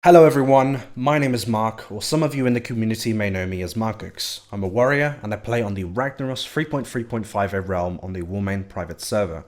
Hello everyone, my name is Mark, or some of you in the community may know me as Markux. I'm a warrior and I play on the Ragnaros 3.3.5a realm on the Warmain private server.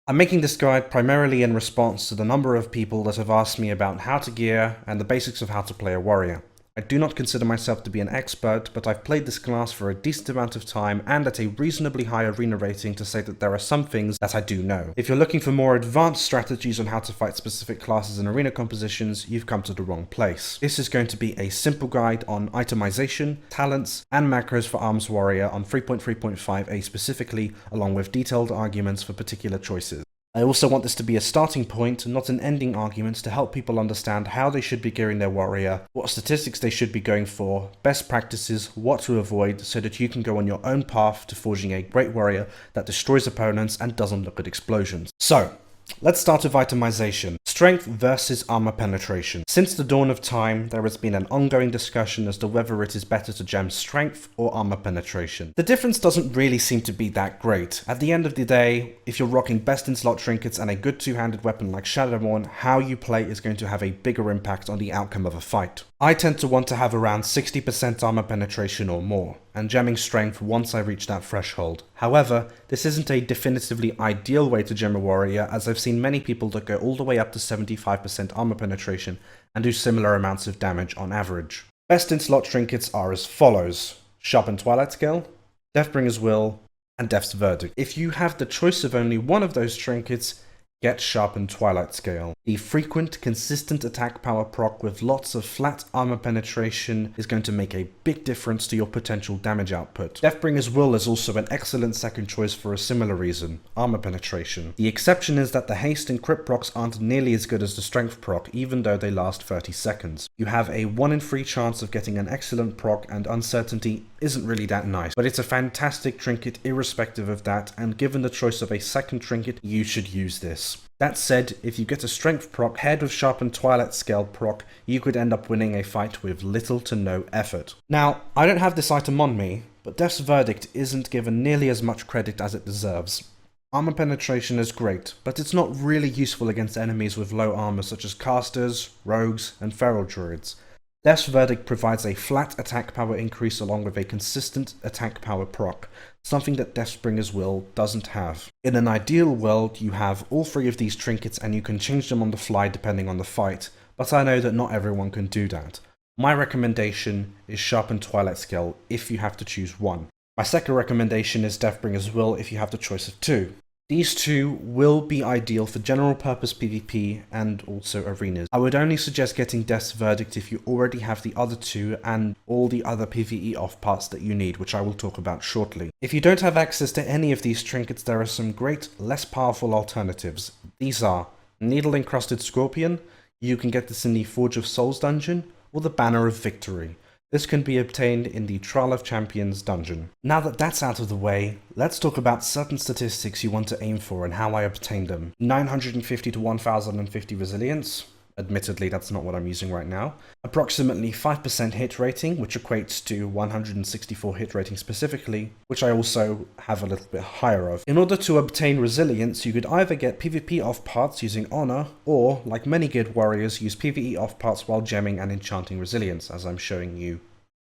I'm making this guide primarily in response to the number of people that have asked me about how to gear and the basics of how to play a warrior. I do not consider myself to be an expert, but I've played this class for a decent amount of time and at a reasonably high arena rating to say that there are some things that I do know. If you're looking for more advanced strategies on how to fight specific classes and arena compositions, you've come to the wrong place. This is going to be a simple guide on itemization, talents, and macros for Arms Warrior on 3.3.5a specifically, along with detailed arguments for particular choices. I also want this to be a starting point, not an ending argument, to help people understand how they should be gearing their warrior, what statistics they should be going for, best practices, what to avoid, so that you can go on your own path to forging a great warrior that destroys opponents and doesn't look at explosions. So, let's start with itemization. Strength versus armor penetration. Since the dawn of time, there has been an ongoing discussion as to whether it is better to gem strength or armor penetration. The difference doesn't really seem to be that great. At the end of the day, if you're rocking best in slot trinkets and a good two-handed weapon like Shadowborn, how you play is going to have a bigger impact on the outcome of a fight. I tend to want to have around 60% armor penetration or more, and gemming strength once I reach that threshold. However, this isn't a definitively ideal way to gem a warrior, as I've seen many people that go all the way up to 75% armor penetration and do similar amounts of damage on average. Best in slot trinkets are as follows: Sharpened Twilight Scale, Deathbringer's Will, and Death's Verdict. If you have the choice of only one of those trinkets, get Sharpened Twilight Scale. The frequent, consistent attack power proc with lots of flat armor penetration is going to make a big difference to your potential damage output. Deathbringer's Will is also an excellent second choice for a similar reason, armor penetration. The exception is that the haste and crit procs aren't nearly as good as the strength proc, even though they last 30 seconds. You have a 1 in 3 chance of getting an excellent proc, and uncertainty isn't really that nice, but it's a fantastic trinket irrespective of that, and given the choice of a second trinket, you should use this. That said, if you get a strength proc paired with Sharpened Twilight Scale proc, you could end up winning a fight with little to no effort. Now, I don't have this item on me, but Death's Verdict isn't given nearly as much credit as it deserves. Armor penetration is great, but it's not really useful against enemies with low armor such as casters, rogues, and feral druids. Death's Verdict provides a flat attack power increase along with a consistent attack power proc, something that Deathbringer's Will doesn't have. In an ideal world, you have all 3 of these trinkets and you can change them on the fly depending on the fight, but I know that not everyone can do that. My recommendation is Sharpened Twilight Scale if you have to choose one. My second recommendation is Deathbringer's Will if you have the choice of 2. These 2 will be ideal for general purpose PvP and also arenas. I would only suggest getting Death's Verdict if you already have the other 2 and all the other PvE off parts that you need, which I will talk about shortly. If you don't have access to any of these trinkets, there are some great, less powerful alternatives. These are Needle Encrusted Scorpion. You can get this in the Forge of Souls dungeon, or the Banner of Victory. This can be obtained in the Trial of Champions dungeon. Now that that's out of the way, let's talk about certain statistics you want to aim for and how I obtained them. 950 to 1050 resilience. Admittedly, that's not what I'm using right now. Approximately 5% hit rating, which equates to 164 hit rating specifically, which I also have a little bit higher of. In order to obtain resilience, you could either get PvP off parts using honor, or, like many good warriors, use PvE off parts while gemming and enchanting resilience, as I'm showing you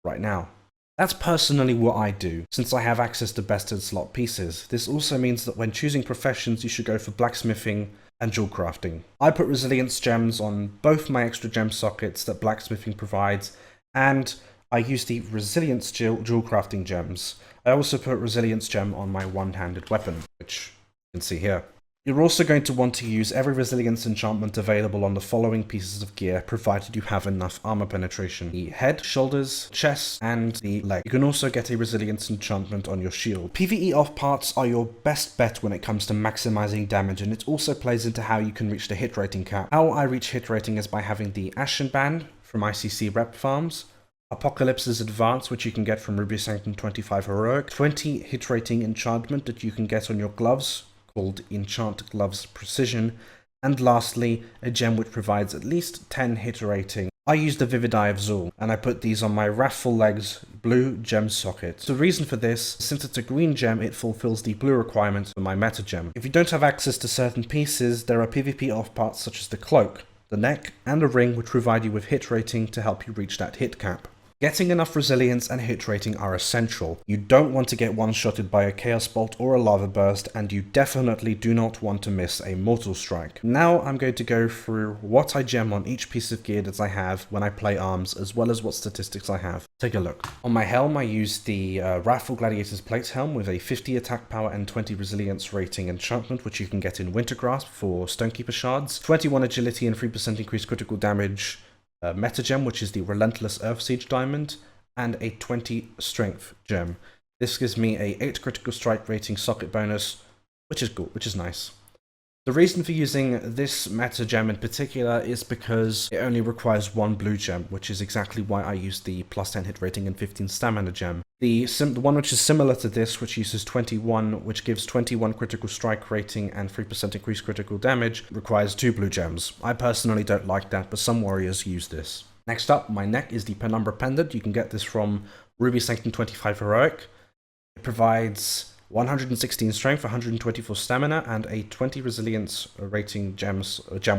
right now. That's personally what I do, since I have access to best in slot pieces. This also means that when choosing professions, you should go for blacksmithing and jewel crafting. I put resilience gems on both my extra gem sockets that blacksmithing provides, and I use the resilience jewel crafting gems. I also put resilience gem on my one-handed weapon, which you can see here. You're also going to want to use every resilience enchantment available on the following pieces of gear, provided you have enough armor penetration: the head, shoulders, chest, and the leg. You can also get a resilience enchantment on your shield. PvE off parts are your best bet when it comes to maximizing damage, and it also plays into how you can reach the hit rating cap. How I reach hit rating is by having the Ashen Band from ICC rep farms, Apocalypse's Advance, which you can get from Ruby Sanctum 25 Heroic, 20 hit rating enchantment that you can get on your gloves, called Enchant Gloves Precision, and lastly, a gem which provides at least 10 hit rating. I use the Vivid Eye of Zul, and I put these on my Wrathful Legs blue gem socket. The reason for this, since it's a green gem, it fulfills the blue requirement for my meta gem. If you don't have access to certain pieces, there are PvP off parts such as the Cloak, the neck, and a ring which provide you with hit rating to help you reach that hit cap. Getting enough resilience and hit rating are essential. You don't want to get one-shotted by a Chaos Bolt or a Lava Burst, and you definitely do not want to miss a Mortal Strike. Now I'm going to go through what I gem on each piece of gear that I have when I play arms, as well as what statistics I have. Take a look. On my helm I use the Wrathful Gladiator's Plate Helm with a 50 attack power and 20 resilience rating enchantment, which you can get in Winter Grasp for Stonekeeper shards, 21 agility and 3% increased critical damage, meta gem, which is the Relentless Earth Siege Diamond, and a 20 strength gem. This gives me a 8 critical strike rating socket bonus, which is good, which is nice. The reason for using this meta gem in particular is because it only requires 1 blue gem, which is exactly why I use the plus 10 hit rating and 15 stamina gem. The one which is similar to this, which uses 21, which gives 21 critical strike rating and 3% increased critical damage, requires 2 blue gems. I personally don't like that, but some warriors use this. Next up, my neck is the Penumbra Pendant. You can get this from Ruby Sanctum 25 Heroic. It provides 116 strength, 124 stamina, and a 20 resilience rating gem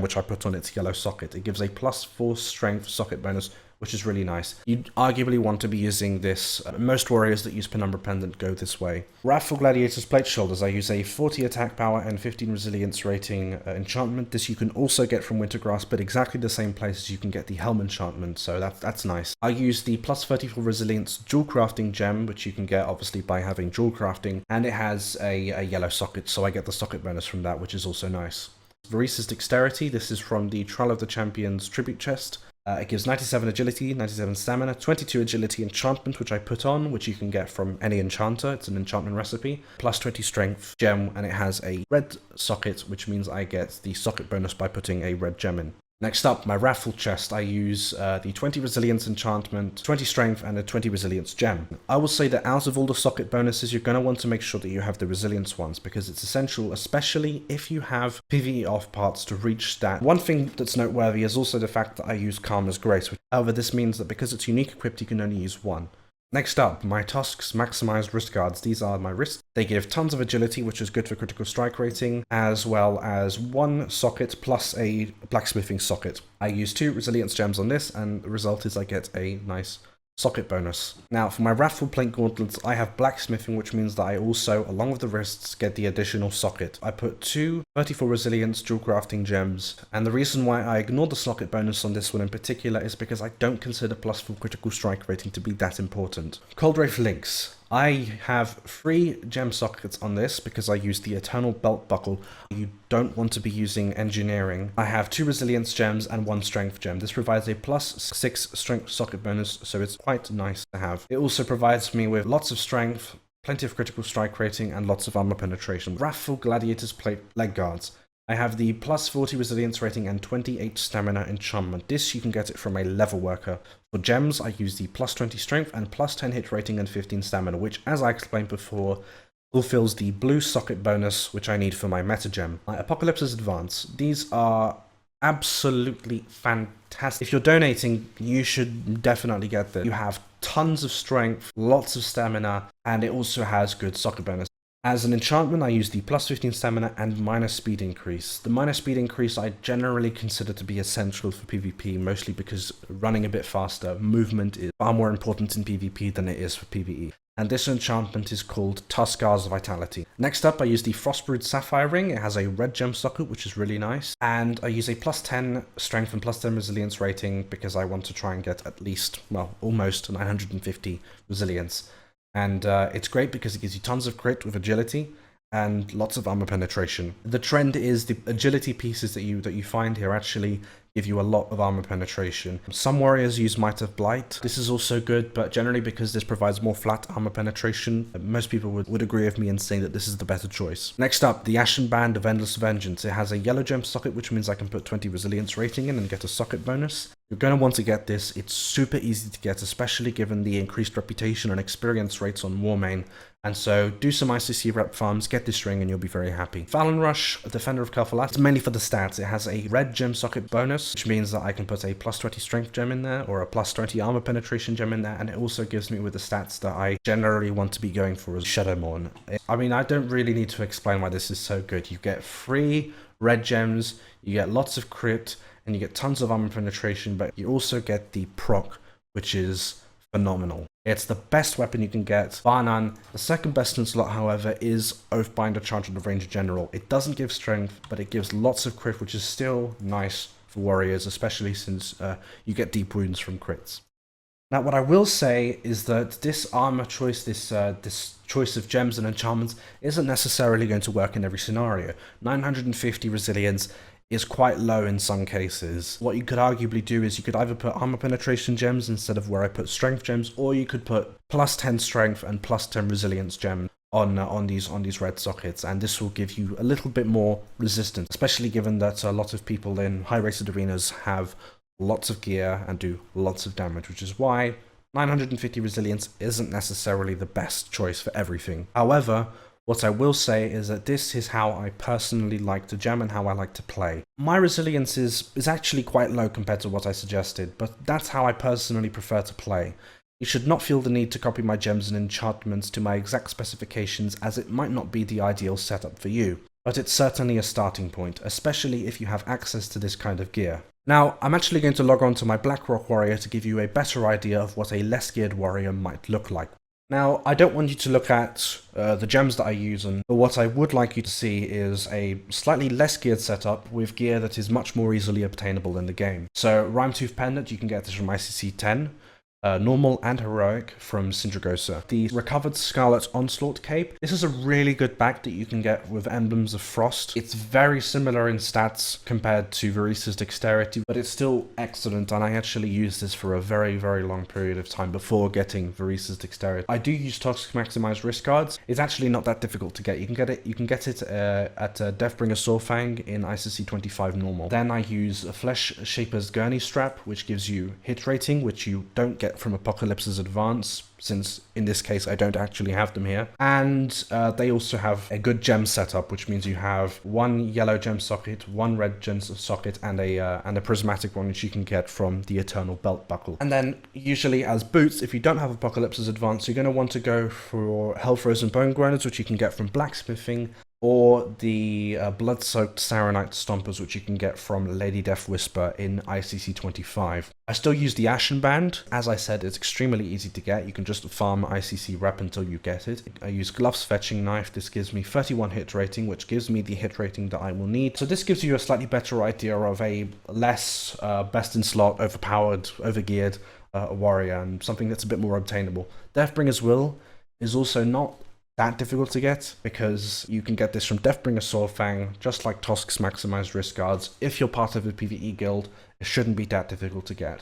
which I put on its yellow socket. It gives a plus 4 strength socket bonus, which is really nice. You'd arguably want to be using this. Most warriors that use Penumbra Pendant go this way. Wrathful Gladiator's Plate Shoulders. I use a 40 attack power and 15 resilience rating enchantment. This you can also get from Winter Grasp, but exactly the same place as you can get the Helm enchantment, so that's nice. I use the plus 34 resilience jewel crafting gem, which you can get obviously by having jewel crafting, and it has a yellow socket, so I get the socket bonus from that, which is also nice. Varisa's Dexterity. This is from the Trial of the Champions tribute chest. It gives 97 agility, 97 stamina, 22 agility enchantment, which I put on, which you can get from any enchanter. It's an enchantment recipe. Plus 20 strength gem, and it has a red socket, which means I get the socket bonus by putting a red gem in. Next up, my Wrathful chest. I use the 20 resilience enchantment, 20 strength, and a 20 resilience gem. I will say that out of all the socket bonuses, you're going to want to make sure that you have the resilience ones, because it's essential, especially if you have PvE off parts to reach that. One thing that's noteworthy is also the fact that I use Karma's Grace. However, this means that because it's unique equipped, you can only use one. Next up, my Tusk's Maximized Wrist Guards. These are my wrists. They give tons of agility, which is good for critical strike rating, as well as 1 socket plus a blacksmithing socket. I use 2 resilience gems on this, and the result is I get a nice socket bonus. Now, for my Wrathful Plate Gauntlets, I have blacksmithing, which means that I also, along with the wrists, get the additional socket. I put 2 34 resilience jewel crafting gems, and the reason why I ignore the socket bonus on this one in particular is because I don't consider plus 4 critical strike rating to be that important. Cold Wraith Links. I have 3 gem sockets on this because I use the Eternal Belt Buckle. You don't want to be using engineering. I have 2 resilience gems and 1 strength gem. This provides a plus 6 strength socket bonus, so it's quite nice to have. It also provides me with lots of strength, plenty of critical strike rating, and lots of armor penetration. Wrathful Gladiator's Plate Leg Guards. I have the plus 40 resilience rating and 28 stamina enchantment. This you can get it from a level worker. For gems, I use the plus 20 strength and plus 10 hit rating and 15 stamina, which, as I explained before, fulfills the blue socket bonus, which I need for my meta gem. My Apocalypse's Advance. These are absolutely fantastic. If you're donating, you should definitely get them. You have tons of strength, lots of stamina, and it also has good socket bonus. As an enchantment, I use the plus 15 stamina and minus speed increase. The minus speed increase I generally consider to be essential for PvP, mostly because running a bit faster, movement is far more important in PvP than it is for PvE. And this enchantment is called Tuskar's Vitality. Next up, I use the Frostbrood Sapphire Ring. It has a red gem socket, which is really nice. And I use a plus 10 strength and plus 10 resilience rating because I want to try and get at least, well, almost 950 resilience. And it's great because it gives you tons of crit with agility and lots of armor penetration. The trend is the agility pieces that you find here actually give you a lot of armor penetration. Some warriors use Might of Blight. This is also good, but generally because this provides more flat armor penetration, most people would agree with me in saying that this is the better choice. Next up, the Ashen Band of Endless Vengeance. It has a yellow gem socket, which means I can put 20 resilience rating in and get a socket bonus. You're going to want to get this. It's super easy to get, especially given the increased reputation and experience rates on Warmane. And so do some ICC rep farms, get this ring, and you'll be very happy. Fallon Rush, Defender of Karthalat. It's mainly for the stats. It has a red gem socket bonus, which means that I can put a plus 20 strength gem in there or a plus 20 armor penetration gem in there. And it also gives me with the stats that I generally want to be going for as Shadowmourne. I mean, I don't really need to explain why this is so good. You get 3 red gems, you get lots of crit, and you get tons of armor penetration, but you also get the proc, which is phenomenal. It's the best weapon you can get, bar none. The second best in slot, however, is Oathbinder Charge of the Ranger General. It doesn't give strength, but it gives lots of crit, which is still nice for warriors, especially since you get deep wounds from crits. Now, what I will say is that this armor choice, this choice of gems and enchantments, isn't necessarily going to work in every scenario. 950 resilience is quite low in some cases. What you could arguably do is you could either put armor penetration gems instead of where I put strength gems, or you could put plus 10 strength and plus 10 resilience gems on these red sockets, and this will give you a little bit more resistance, especially given that a lot of people in high rated arenas have lots of gear and do lots of damage, which is why 950 resilience isn't necessarily the best choice for everything. However, what I will say is that this is how I personally like to gem and how I like to play. My resilience is actually quite low compared to what I suggested, but that's how I personally prefer to play. You should not feel the need to copy my gems and enchantments to my exact specifications, as it might not be the ideal setup for you, but it's certainly a starting point, especially if you have access to this kind of gear. Now, I'm actually going to log on to my Blackrock warrior to give you a better idea of what a less geared warrior might look like. Now, I don't want you to look at the gems that I use, but what I would like you to see is a slightly less geared setup with gear that is much more easily obtainable in the game. So, Rhymetooth Pendant, you can get this from ICC 10. Normal and Heroic from Sindragosa. The Recovered Scarlet Onslaught Cape. This is a really good back that you can get with Emblems of Frost. It's very similar in stats compared to Varisa's Dexterity, but it's still excellent, and I actually used this for a very, very long period of time before getting Varisa's Dexterity. I do use Toxic Maximized Wrist Guards. It's actually not that difficult to get. You can get it at Deathbringer Soulfang in ICC 25 normal. Then I use a Flesh Shaper's Gurney Strap, which gives you hit rating, which you don't get from Apocalypse's Advance, since in this case I don't actually have them here. And they also have a good gem setup, which means you have one yellow gem socket, one red gem socket, and a prismatic one, which you can get from the Eternal Belt Buckle. And then usually as boots, if you don't have Apocalypse's Advance, you're going to want to go for Hellfrozen Bone Grinders, which you can get from blacksmithing, or the Blood-Soaked Saronite Stompers, which you can get from Lady Death Whisper in ICC 25. I still use the Ashen Band. As I said, it's extremely easy to get. You can just farm ICC rep until you get it. I use Gloves Fetching Knife. This gives me 31 hit rating, which gives me the hit rating that I will need. So this gives you a slightly better idea of a less best in slot, overpowered, overgeared warrior, and something that's a bit more obtainable. Deathbringer's Will is also not that difficult to get, because you can get this from Deathbringer Soulfang, just like Tosk's Maximized Wrist Guards. If you're part of a PvE guild, it shouldn't be that difficult to get.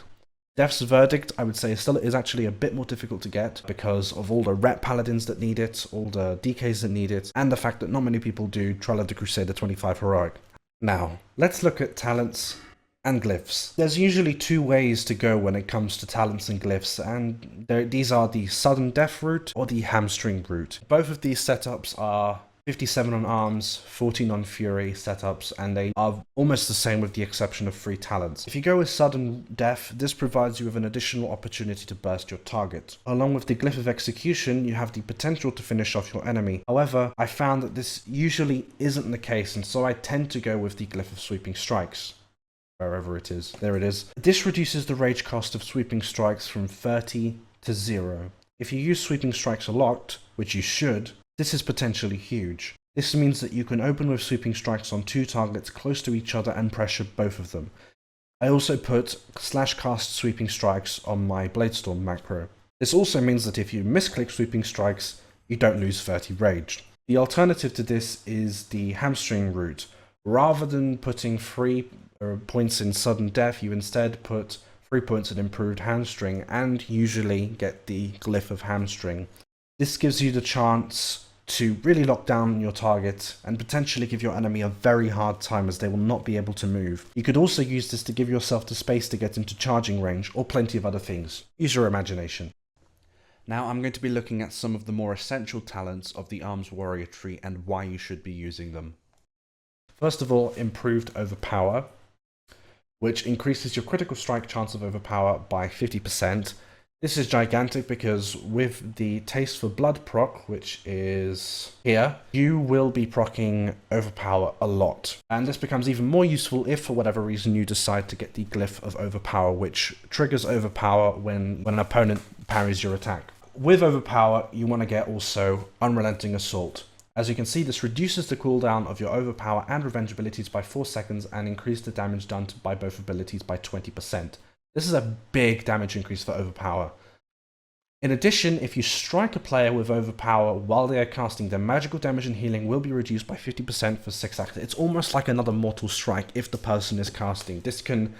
Death's Verdict, I would say, is actually a bit more difficult to get because of all the rep paladins that need it, all the DKs that need it, and the fact that not many people do Trella the Crusader 25 Heroic. Now, let's look at talents and glyphs. There's usually two ways to go when it comes to talents and glyphs, and these are the Sudden Death route or the Hamstring route. Both of these setups are 57 on arms, 14 on fury setups, and they are almost the same with the exception of 3 talents. If you go with Sudden Death, this provides you with an additional opportunity to burst your target. Along with the Glyph of Execution, you have the potential to finish off your enemy. However, I found that this usually isn't the case, and so I tend to go with the Glyph of Sweeping Strikes. Wherever it is. There it is. This reduces the rage cost of Sweeping Strikes from 30 to 0. If you use Sweeping Strikes a lot, which you should, this is potentially huge. This means that you can open with Sweeping Strikes on 2 targets close to each other and pressure both of them. I also put /cast Sweeping Strikes on my Bladestorm macro. This also means that if you misclick Sweeping Strikes, you don't lose 30 rage. The alternative to this is the Hamstring route. Rather than putting 3 points in Sudden Death, you instead put 3 points in Improved Hamstring, and usually get the Glyph of Hamstring. This gives you the chance to really lock down your target and potentially give your enemy a very hard time, as they will not be able to move. You could also use this to give yourself the space to get into charging range, or plenty of other things. Use your imagination. Now I'm going to be looking at some of the more essential talents of the Arms Warrior tree and why you should be using them. First of all, Improved Overpower, which increases your critical strike chance of overpower by 50%. This is gigantic because with the Taste for Blood proc, which is here, you will be procking Overpower a lot. And this becomes even more useful if for whatever reason you decide to get the Glyph of Overpower, which triggers Overpower when an opponent parries your attack. With Overpower, you want to get also Unrelenting Assault. As you can see, this reduces the cooldown of your Overpower and Revenge abilities by 4 seconds and increases the damage done by both abilities by 20%. This is a big damage increase for Overpower. In addition, if you strike a player with Overpower while they are casting, their magical damage and healing will be reduced by 50% for 6 actions. It's almost like another Mortal Strike if the person is casting. This could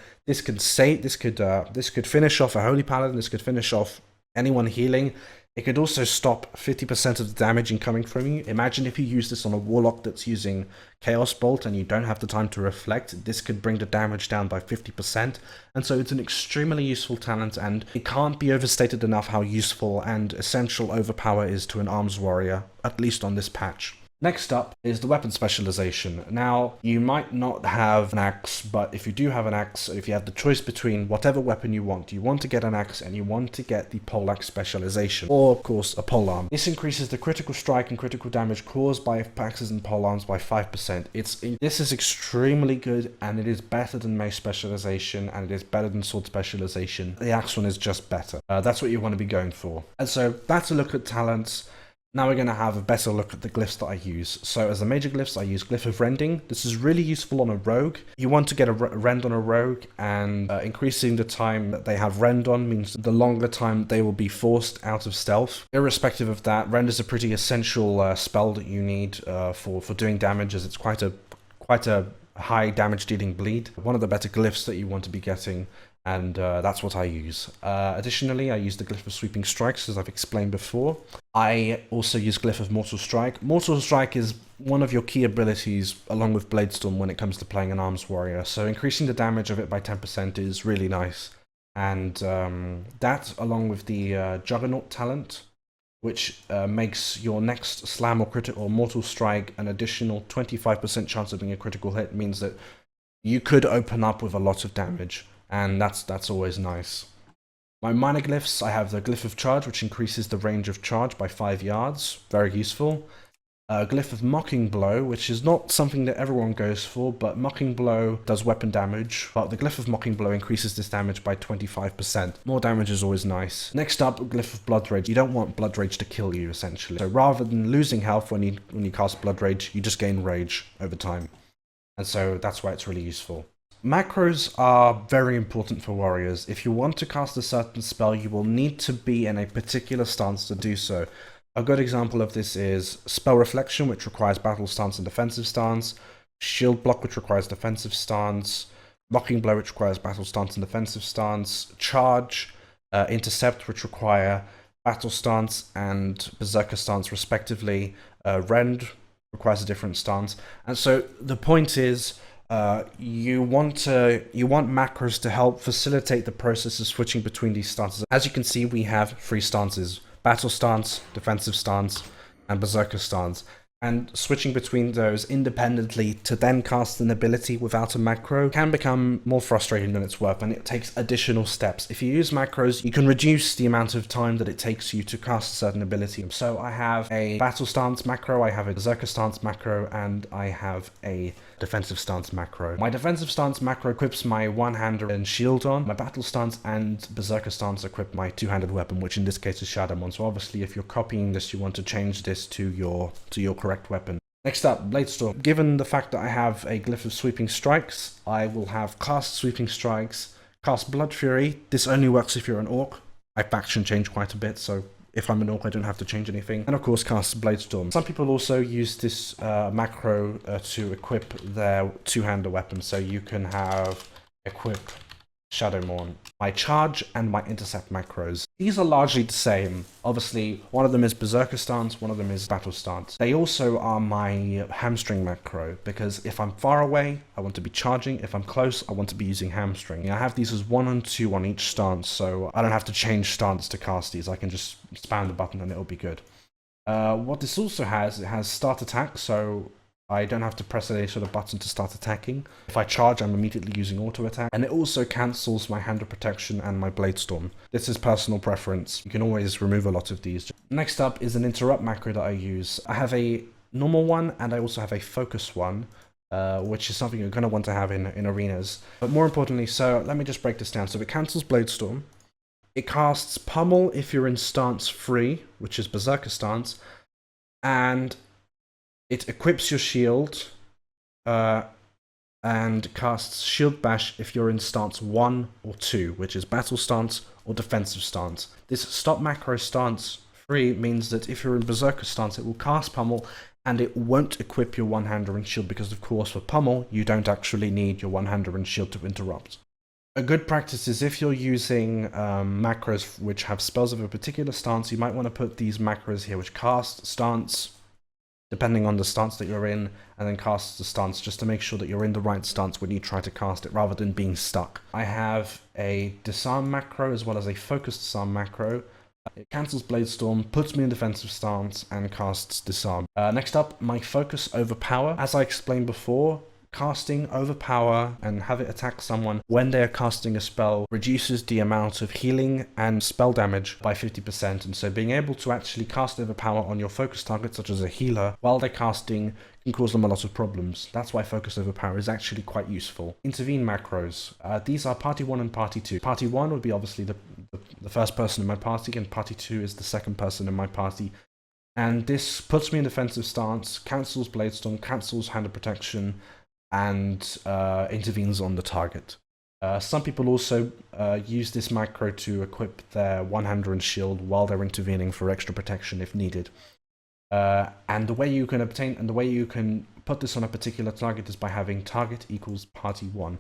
finish off a Holy Paladin. This could finish off anyone healing. It could also stop 50% of the damage incoming from you. Imagine if you use this on a Warlock that's using Chaos Bolt and you don't have the time to reflect. This could bring the damage down by 50%. And so it's an extremely useful talent, and it can't be overstated enough how useful and essential Overpower is to an arms warrior, at least on this patch. Next up is the weapon specialization. Now, you might not have an axe, but if you do have an axe, if you have the choice between whatever weapon you want to get an axe and you want to get the poleaxe specialization, or of course a polearm. This increases the critical strike and critical damage caused by axes and polearms by 5%. This is extremely good, and it is better than mace specialization, and it is better than sword specialization. The axe one is just better. That's what you want to be going for. And so that's a look at talents. Now we're going to have a better look at the glyphs that I use. So as the major glyphs, I use Glyph of Rending. This is really useful on a rogue. You want to get a rend on a rogue, and increasing the time that they have rend on means the longer time they will be forced out of stealth. Irrespective of that, rend is a pretty essential spell that you need for doing damage, as it's quite a high damage dealing bleed. One of the better glyphs that you want to be getting, and that's what I use. Additionally, I use the Glyph of Sweeping Strikes, as I've explained before. I also use Glyph of Mortal Strike. Mortal Strike is one of your key abilities along with Bladestorm when it comes to playing an arms warrior, so increasing the damage of it by 10% is really nice. And that, along with the Juggernaut talent, which makes your next slam or crit or mortal strike an additional 25% chance of being a critical hit, means that you could open up with a lot of damage, and that's always nice. My minor glyphs, I have the Glyph of Charge, which increases the range of charge by 5 yards, very useful. Glyph of Mocking Blow, which is not something that everyone goes for, but Mocking Blow does weapon damage, but the Glyph of Mocking Blow increases this damage by 25%. More damage is always nice. Next up, Glyph of Blood Rage. You don't want Blood Rage to kill you, essentially. So rather than losing health when you cast Blood Rage, you just gain Rage over time. And so that's why it's really useful. Macros are very important for warriors. If you want to cast a certain spell, you will need to be in a particular stance to do so. A good example of this is Spell Reflection, which requires battle stance and defensive stance, Shield Block, which requires defensive stance, Mocking Blow, which requires battle stance and defensive stance, Charge, Intercept, which require battle stance and berserker stance respectively, Rend requires a different stance. And so the point is, you want macros to help facilitate the process of switching between these stances. As you can see, we have 3 stances: battle stance, defensive stance, and berserker stance. And switching between those independently to then cast an ability without a macro can become more frustrating than it's worth, and it takes additional steps. If you use macros, you can reduce the amount of time that it takes you to cast a certain ability. So I have a battle stance macro, I have a berserker stance macro, and I have a defensive stance macro. My defensive stance macro equips my one-hander and shield on. My battle stance and berserker stance equip my two-handed weapon, which in this case is Shadowmon. So obviously if you're copying this, you want to change this to your correct weapon. Next up, Bladestorm. Given the fact that I have a Glyph of Sweeping Strikes, I will have cast Sweeping Strikes, cast Blood Fury. This only works if you're an Orc. My faction changed quite a bit, so if I'm an Orc, I don't have to change anything. And of course, cast Bladestorm. Some people also use this macro to equip their two-hander weapon, so you can have equip Shadowmon, my charge and my intercept macros. These are largely the same. Obviously, one of them is Berserker stance, one of them is Battle stance. They also are my hamstring macro, because if I'm far away, I want to be charging. If I'm close, I want to be using hamstring. I have these as 1 and 2 on each stance, so I don't have to change stance to cast these. I can just spam the button and it'll be good. What this also has, it has start attack, so I don't have to press any sort of button to start attacking. If I charge, I'm immediately using auto attack, and it also cancels my hand of protection and my blade storm. This is personal preference. You can always remove a lot of these. Next up is an interrupt macro that I use. I have a normal one and I also have a focus one, which is something you're going to want to have in arenas. But more importantly, so let me just break this down. So it cancels blade storm. It casts pummel if you're in stance 3, which is berserker stance, and it equips your shield and casts shield bash if you're in stance 1 or 2, which is battle stance or defensive stance. This stop macro stance 3 means that if you're in berserker stance, it will cast pummel and it won't equip your one-hander and shield because, of course, for pummel, you don't actually need your one-hander and shield to interrupt. A good practice is if you're using macros which have spells of a particular stance, you might want to put these macros here which cast stance, depending on the stance that you're in, and then cast the stance just to make sure that you're in the right stance when you try to cast it rather than being stuck. I have a disarm macro as well as a focused disarm macro. It cancels blade storm, puts me in defensive stance, and casts disarm. Next up, my focus overpower. As I explained before, casting overpower and have it attack someone when they are casting a spell reduces the amount of healing and spell damage by 50%, and so being able to actually cast overpower on your focus target, such as a healer, while they're casting can cause them a lot of problems. That's why focus overpower is actually quite useful. Intervene macros. These are party 1 and party 2. Party 1 would be obviously the first person in my party, and party 2 is the second person in my party. And this puts me in defensive stance, cancels blade storm, cancels hand of protection, and intervenes on the target. Some people also use this macro to equip their one-hander and shield while they're intervening for extra protection if needed. And the way you can put this on a particular target is by having target equals party 1.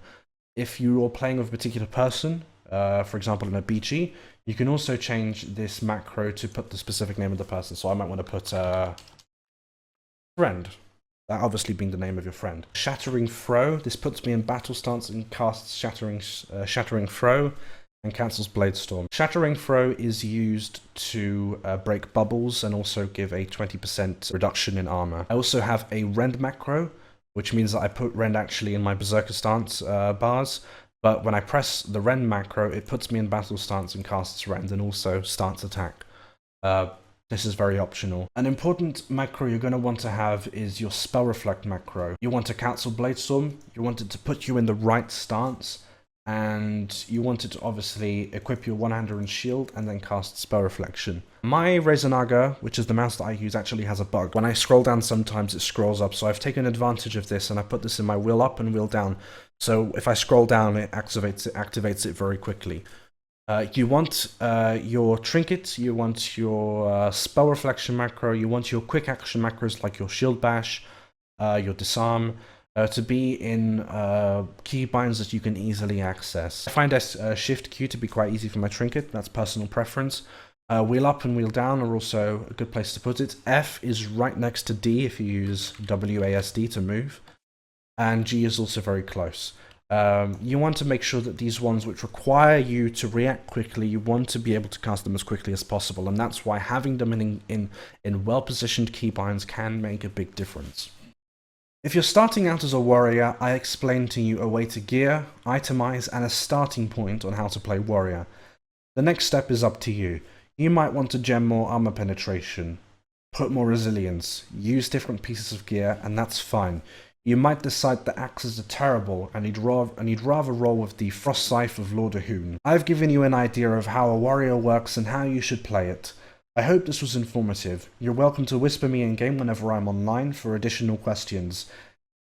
If you are playing with a particular person, for example in a BG, you can also change this macro to put the specific name of the person. So I might want to put friend. That obviously being the name of your friend. Shattering Throw. This puts me in battle stance and casts Shattering Throw and cancels Blade Storm. Shattering Throw is used to break bubbles and also give a 20% reduction in armor. I also have a Rend macro, which means that I put Rend actually in my Berserker stance bars, but when I press the Rend macro, it puts me in battle stance and casts Rend and also starts attack. This is very optional. An important macro you're going to want to have is your Spell Reflect macro. You want to cancel Blade Storm, you want it to put you in the right stance, and you want it to obviously equip your one-hander and shield and then cast Spell Reflection. My Razor Naga, which is the mouse that I use, actually has a bug. When I scroll down sometimes it scrolls up, so I've taken advantage of this and I put this in my wheel up and wheel down. So if I scroll down it activates it very quickly. You want your trinket, you want your spell reflection macro, you want your quick action macros like your shield bash, your disarm, to be in keybinds that you can easily access. I find shift Q to be quite easy for my trinket, that's personal preference. Wheel up and wheel down are also a good place to put it. F is right next to D if you use WASD to move, and G is also very close. You want to make sure that these ones which require you to react quickly, you want to be able to cast them as quickly as possible, and that's why having them in well-positioned keybinds can make a big difference. If you're starting out as a warrior, I explained to you a way to gear, itemize, and a starting point on how to play warrior. The next step is up to you. You might want to gem more armor penetration, put more resilience, use different pieces of gear, and that's fine. You might decide that axes are terrible and you'd rather roll with the Frost Scythe of Lord Ahun. I've given you an idea of how a warrior works and how you should play it. I hope this was informative. You're welcome to whisper me in game whenever I'm online for additional questions.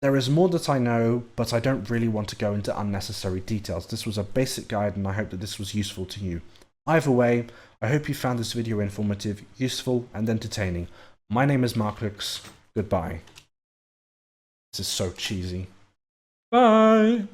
There is more that I know, but I don't really want to go into unnecessary details. This was a basic guide and I hope that this was useful to you. Either way, I hope you found this video informative, useful, and entertaining. My name is WotLK. Goodbye. This is so cheesy. Bye!